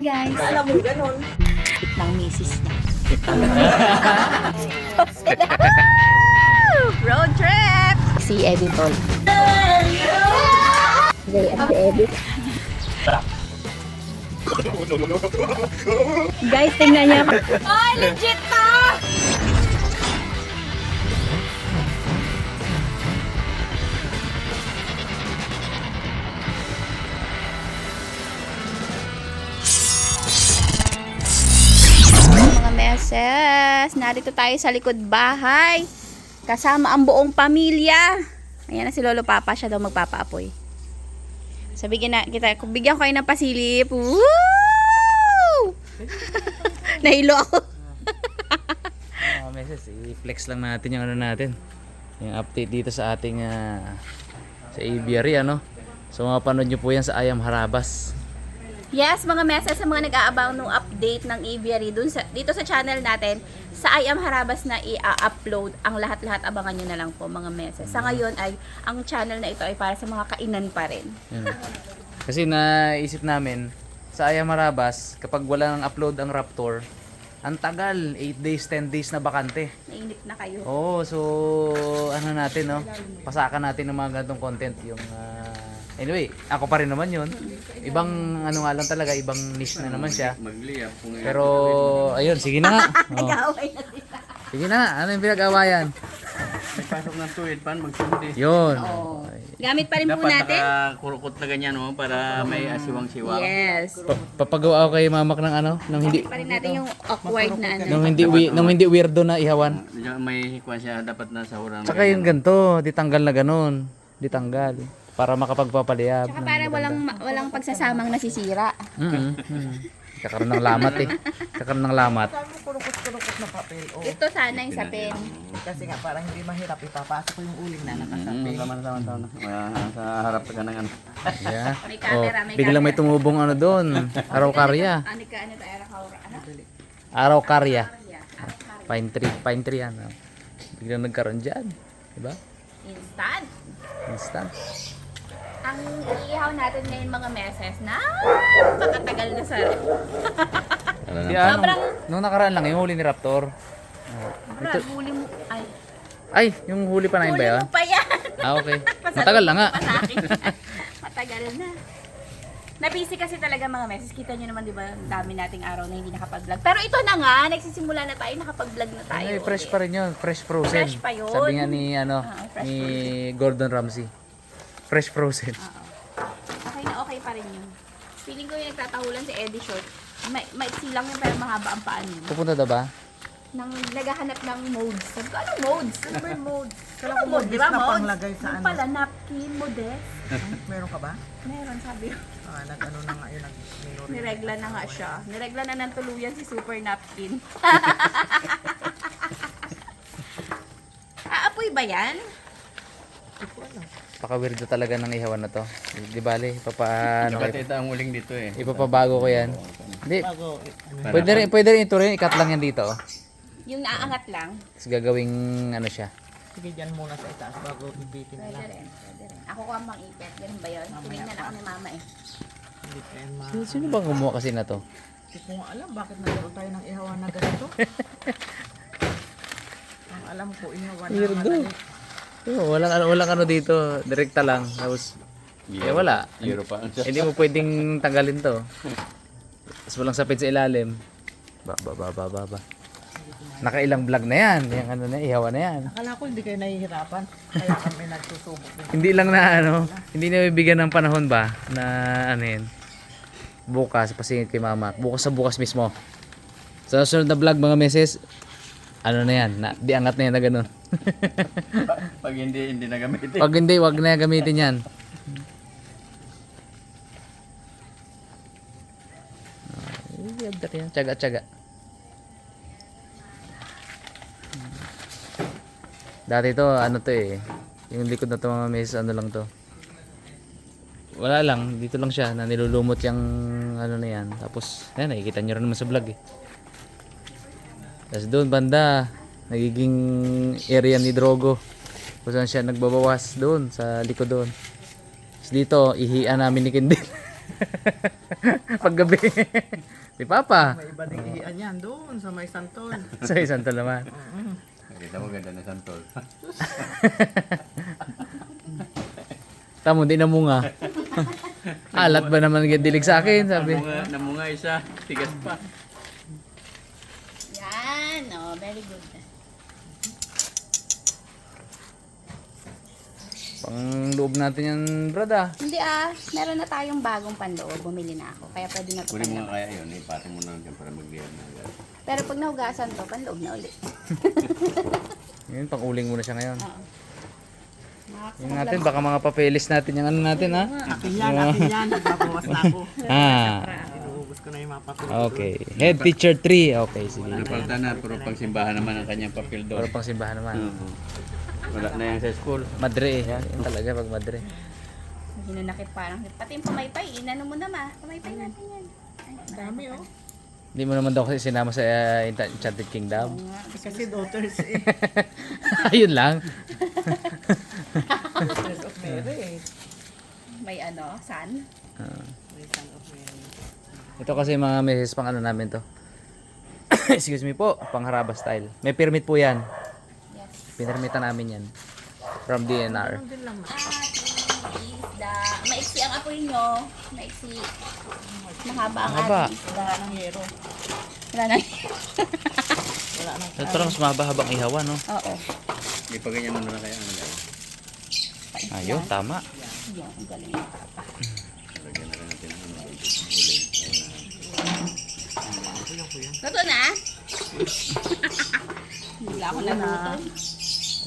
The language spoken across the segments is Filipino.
guys. Alam mo, ganun. Ng misis niya. Road trip! Si Edit all. Si Edit. Guys, tingnan niya. Ay, legit to! Mga meses, narito tayo sa likod bahay. Kasama ang buong pamilya. Ayan na si Lolo Papa, siya daw magpapaapoy. Sabihin na kita, kung bigyan ko kayo ng pasilip. Woo! Nahilo ako. Mga meses, i-flex lang natin yung ano natin. Yung update dito sa ating sa aviary, ano. So mapanood nyo po yan sa Ayam Harabas. Yes, mga meses, sa mga nag-aabang ng update ng aviary dito sa channel natin, sa I Am Harabas na i-upload. Ang lahat-lahat abangan nyo na lang po, mga meses. Sa ngayon ay, ang channel na ito ay para sa mga kainan pa rin. Yan. Kasi naisip namin, sa Ayam Harabas, kapag wala nang upload ang Raptor, ang tagal, 8 days, 10 days na bakante. Nainip na kayo. Oo, so ano natin, no? Pasakan natin ng mga ganitong content. Yung, anyway, ako pa rin naman yun. Ibang ano nga lang talaga, ibang niche na naman siya. Pero, ayun, sige na nga. Oh. Nag-aaway na sila. Sige na nga, ano yung pinag-awayan? Pasok ng tuwid, pan magsundi. Yun. Oh. Gamit pa rin po Dapat natin. nakakurukot na ganyan, no? Para may asiwang-siwang. Yes. Papagawa ako kay mamak ng ano, nung hindi Pa rin natin yung awkward na ano. nung hindi weirdo na ihawan. Diyan may hikuan siya, dapat nasa hurang. Tsaka yung ganito, ditanggal na ganun. Ditanggal. Para makapagpapaliyab. Tsaka para walang pagsasamang nasisira. Kakaroon ng lamat eh. Kakaroon ng lamat. Saan mo kurukot-kurukot na papel? O, Ito sana yung sa pen. kasi nga parang hindi mahirap ipapasok ko yung uling na nakasapin. Tama. Sa harap ka ng ano. Yeah. May camera, may Biglang may tumubong ano doon. Araw karya. Ano ka, ano tayo, ano? Araw karya. Pine tree yan. Oh. Biglang nagkaroon dyan. Diba? Instant. Instant. Ang iihaw natin ngayon mga meses na pakatagal na sa Di, ano, Sobrang- nung nakaraan lang, yung huli ni Raptor. Brad, huli mo. Ay, Ay, yung huli pa na yun ba huli yun? mo pa yan. Ah, okay. Matagal na nga. Pa sa akin. Matagal na. Nabisi kasi talaga mga meses. Kita nyo naman, di ba, ang dami nating araw na hindi nakapag-vlog. Pero ito na nga, nagsisimula na tayo, nakapag-vlog na tayo. Ay, fresh pa rin yun. Fresh frozen. Fresh pa yun. Sabi nga ni, Fresh ni Gordon Ramsay. Fresh frozen. Okay pa rin yun. Feeling ko yung nagtatahulan si Eddie Short. Maiksi lang yun pero mahaba ang paan yun. Pupunta na ba? Nang naghahanap ng modes. Sabi ko, anong modes? Ano ba yung mode? Kala Ano ko mode, mode di ba na modes? panglagay sa Yung ano. pala, napkin, modest. Meron ka ba? Meron, sabi ko. Nag-ano na nga yun, nag-minori. Niregla na nga siya. Niregla na ng tuluyan si Super Napkin. Aapoy ba yan? Paka-weirdo talaga ng ihawan na to. Di bale, ano, Dapat ito ang uling dito eh. ipapabago ko yan. Hindi, Bago, pwede rin ito rin, ikat lang yan dito. Oh. Yung naaangat lang. Tapos gagawing ano siya. sige dyan muna sa itaas bago ibitin Pwede nila. rin. Pwede rin. Ako ko ang mang-ipit. Ganun ba yun? Tinignan ako ni mama eh. Hindi pa yan Sino bang gumawa kasi na to? Hindi ko nga alam bakit nagkaroon tayo ng ihawan na ganito. Ang alam ko, ihawan na Weirdo. madali. Walang ano dito, direkta lang. Tapos, wala. Euro pa. Hindi mo pwedeng tanggalin to. Tapos walang sapid sa ilalim. Ba. Nakailang vlog na yan. Yung ano na, ihawa na yan. Akala ko hindi kayo nahihirapan. Kaya kami nagsusubok din. Hindi lang na hindi na bibigyan ng panahon ba na ano yun. Bukas, pasingit kay mama. Bukas mismo. Sa susunod na vlog mga meses, ano na yan, di angat na yan na ganun. Pag hindi na gamitin. Pag hindi, wag na gamitin yan. Tsaga. Dati to, ano to eh. Yung likod na to mga meses, ano lang to. Wala lang, dito lang siya na nilulumot yung ano na yan. Tapos, yan, nakikita nyo rin naman sa vlog eh. Tapos doon banda, nagiging area ni Drogo. Kung saan siya nagbabawas doon, sa likod doon. Tapos dito, ihian namin ni Kendall. Paggabi. Si Papa. May iba ding ihian yan doon sa may santol. Sa isang to naman. Nakita mo ganda na santol. Tamo, di na munga. Alat ba naman dilig sa akin, sabi. Namunga isa, tigas pa. Yan. Oh, very good. Pang loob natin yan, brad ah. Hindi meron na tayong bagong panloob. Bumili na ako. Kaya pwede na ito Kunin mo panloob. nga kaya yun, ipatong mo na lang dyan para mag-liyan na agad. Pero pag nahugasan to, panloob na ulit. Yun, pang uling muna siya ngayon. Oo. Yung natin, baka mga papeles natin yung ano natin ha. Akin yan. Nagbabawas na ako. Inuubos ko na yung mga papel. Okay. Head teacher 3. Okay, sige. Napalta na, puro pang simbahan naman ang kanyang papel Pero doon. pang simbahan naman. Oo. Wala na yan sa school. Madre eh. Yan talaga pag madre. Hinanakit parang. Pati yung pamaypay. Inano mo na Pamaypay natin yan. Ay, Dami oh. Hindi mo naman daw kasi sinama sa Enchanted Kingdom. Kasi daughters eh. Ayun lang. Daughters of Mary eh. May san? May son of Mary. Ito kasi mga meses pang ano namin to. Excuse me po, pang Haraba style. May permit po yan. Yes. Pinirmitan namin yan. From DNR. Ano din lang na. Isda. Maiksi ang apoy nyo. Maiksi. Mahaba ang Mahaba. ating isda. Wala ng yero. Wala na. Wala ng Ito lang mas mahaba-habang ihawan, no? Oo. Di pa ganyan mo na lang kaya ang lagay. Ayun, tama. Yan, ang galing ng papa. Lagyan na rin natin ang uling. Luto na? Wala ako nagutom.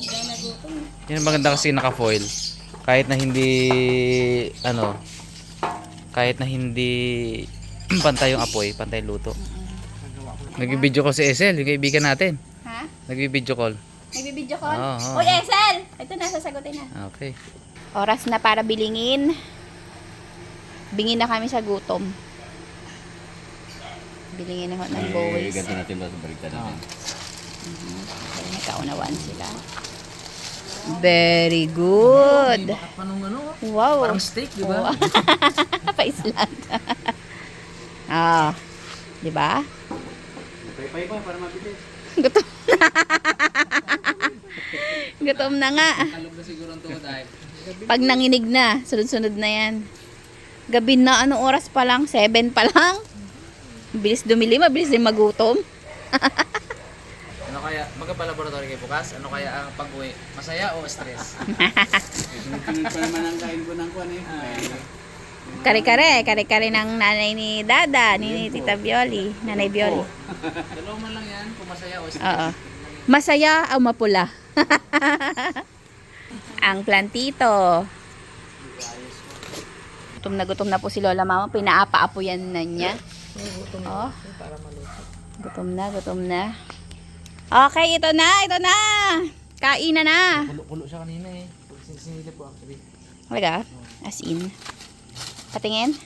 Wala nagutom. Yan ang maganda kasi naka-foil. Kahit na hindi pantay yung apoy, pantay luto. Nag-video call si Esel, yung kaibigan natin. Ha? Nag-video call. Nagbibideo call? Oo. Uy, Esel! Ito na, sasagutin na. Okay. Oras na para bilingin. Bingin na kami sa gutom. Bilingin na ho ng boys. Ganto natin ba sa baliktad natin? Kaya nagkaunawaan sila. Very good. Panong ano? Wow. Parang steak, di ba? Pa-island. Di ba? Pay pa para mabilis. Gutom na. Gutom na nga. Kalog na siguro ang tuhod ay. Pag nanginig na, sunod-sunod na yan. Gabi na, anong oras pa lang? 7 pa lang? Bilis dumili, mabilis din magutom. Ano kaya, magka-laboratory kayo bukas? Ano kaya ang pag-uwi? Masaya o stress? Sunod pa naman ang kain ko ng kuwan eh. Kare-kare ng nanay ni Dada, ni Tita Bioli, Nanay Bioli. Dalawa man lang yan, kung masaya o stress. Oo. Masaya o mapula? Ang plantito. Gutom na po si Lola Mama. Pinaapa-apoyan na niya. Oh. Gutom na. Okay, ito na. Kain na. Kulo siya kanina eh. Sinilip po actually. Talaga? As in. Patingin.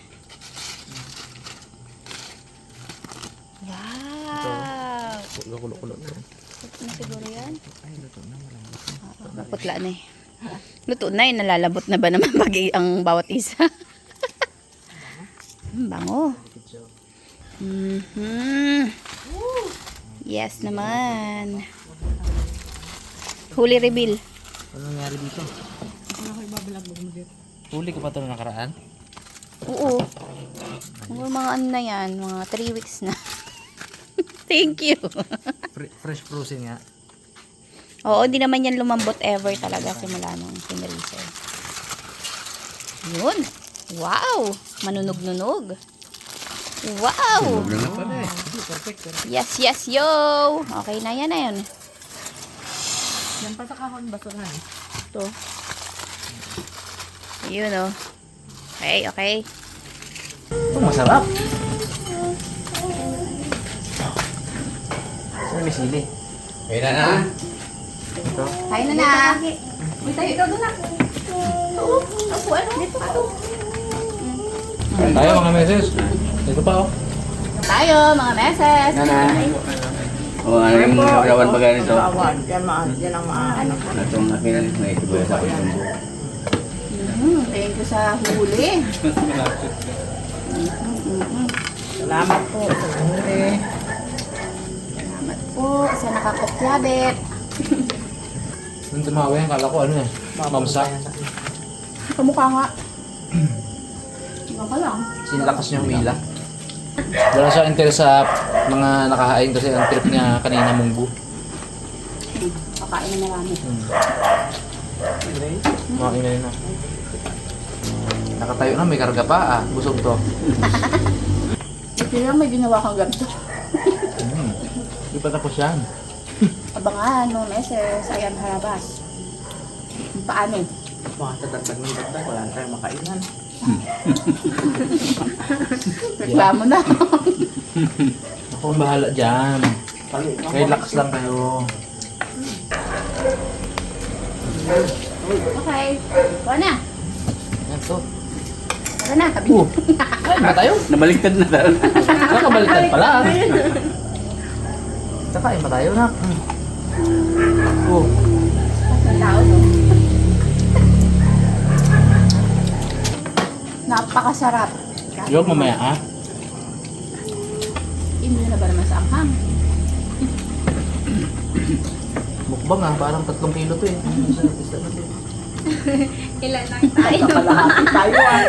Wow. Kulo. Luto na siguro yan. Naputla na eh. Luto na eh. Nalalabot na ba naman pag ang bawat isa? Bango. Yes naman. Huli reveal. Ano nangyari dito? Huli ka pa ito na nakaraan? Oo. Mga ano na yan. Mga 3 weeks na. Thank you. Fresh frozen nga. Oo, hindi naman yan lumambot ever talaga simula nung pinreaser. Yun. Wow. Manunog-nunog. Wow. Yes, yo. Okay na yan. Yan pa sa kahon basurahan. Ito. Yun o. Okay. Masarap. Saan may sili? Kaya na. Kain na. Uy, tayo ikaw doon na. Ako, dito pa. Tayo mga meses. Dito pa oh. Tayo, mga meses. O ano yung sawan pa ganito? Awad. Yan ang maano. Natong akin, may iba sa akin. Thank you sa huli. Salamat po sa uli. Salamat po sa nakakokyabet. Nung tumawa yan, kala ko ano eh. Mamsa. Kamukha nga. Iba ka lang. Sinlakas niya humila. Wala siya interes sa mga nakahain kasi ang trip niya kanina munggo. Kakain na marami. Makain na yun na. Nakatayo na, may karga pa ah. Busog to. Ito lang may ginawa kang ganito. Hindi pa tapos yan. Abangan, no meses, ayan harabas. Paano? Mga tatagtag ng dagdag, wala na tayong makainan. Reklamo na. Ako ang bahala dyan. Relax lang kayo. Okay. Wala na. Yan to. Wala na. Tabi. Ay, ba tayo? Nabaliktad na tayo. Nakabaliktad pala. Kakain ba tayo na? Oh. Ang tao, no? Napakasarap. Yung mamaya ah. Hindi na ba naman sa anghang? Mukbang ah, parang 3 kilo to eh. Ilan lang tayo? Kalahati tayo ah.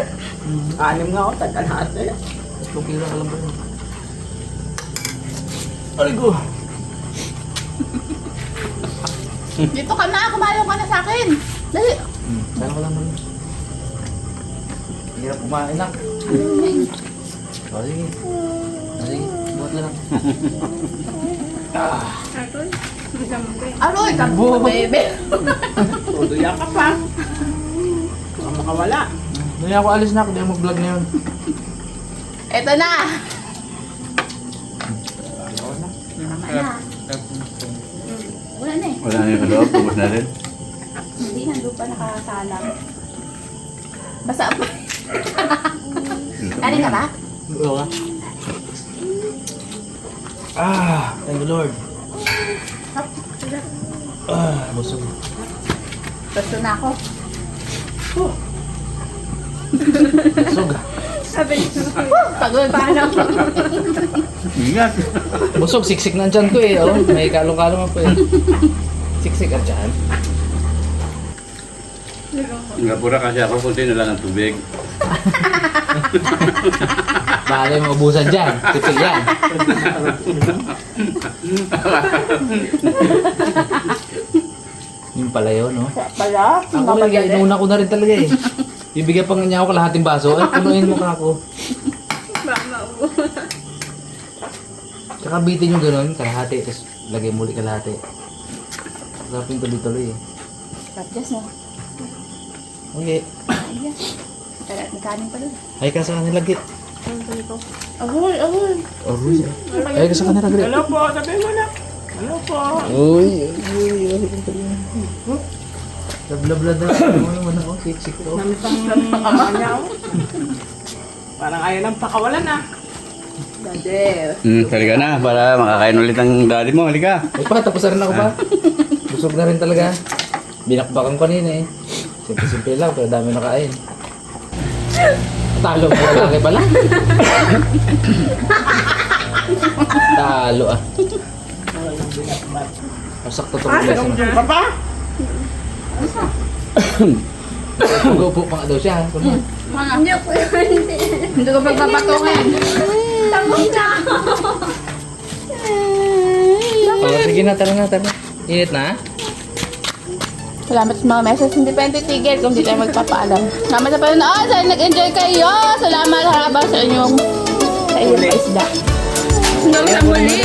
Anim nga ako, tagkalahati. 3 kilo ka lang ba yun? Aray ko! Dito ka na, kumayo ka na sa akin. Dali. Saan ko lang naman? Hirap kumain na. O sige. O sige, buhat na lang. Aroy, kambo, bebe. Tuduya ka pa. Baka makawala. Hindi ako alis na, hindi ako mag-vlog na yun. Eto na. Mama na. Wala na eh. Wala na yung kaloob, pumus na rin. Hindi, nandun pa nakasalang. Basa pa. Kanin ka ba? Oo nga. Ah, thank you Lord. Ah, busog. Gusto na ako. Busog ah. Pagod. Paano? Ingat. Busog, siksik na ang tiyan ko eh. Oh, may kalong-kalong ako eh. Siksik ang tiyan. Ngapura kasi ako, kunti na lang ang tubig. Bale mo ubusan dyan. Tipil yan. Yung pala yun, no? Pala? Ako lagi, inuna ko na rin talaga eh. Bibigyan pa nga niya ako kalahating baso. Ay, punuin mo ka ako. Tsaka bitin yung ganun, kalahati. Tapos lagay muli kalahati. Sarap yung tuloy-tuloy eh. Kapjas na. Okay. Ayan. Tara, may kanin pa doon. Ay ka sa kanila, Git. Ahoy, ahoy. Oh, Ruiz. Ay ka sa kanila, Git. Hello po, sabi mo na. Hello po. Uy, Lablab na. Ano naman ako, siksik ko. Namit ang kanya ako. Parang ayaw ng pakawalan ah. Dade. Halika na, para makakain ulit ang daddy mo. Halika. Ay pa, tapos na rin ako ba? Busog na rin talaga. Binakbakan ko kanina eh. Simple-simple lang, pero dami nakain. Talo mo lalaki pala. Talo ah. Masakto to rin lesson. Pa pa? Mag-upo pa nga daw siya. Hindi ako hindi ko pagpapatungin. Tangos na. Oh, sige na, tara na, tara. Init na? Salamat sa mga message. Hindi pa yung titigil kung hindi tayo magpapaalam. Salamat sa panonood. Sana nag-enjoy kayo. Salamat haraba sa inyong sa iyong isda. Hanggang sa muli.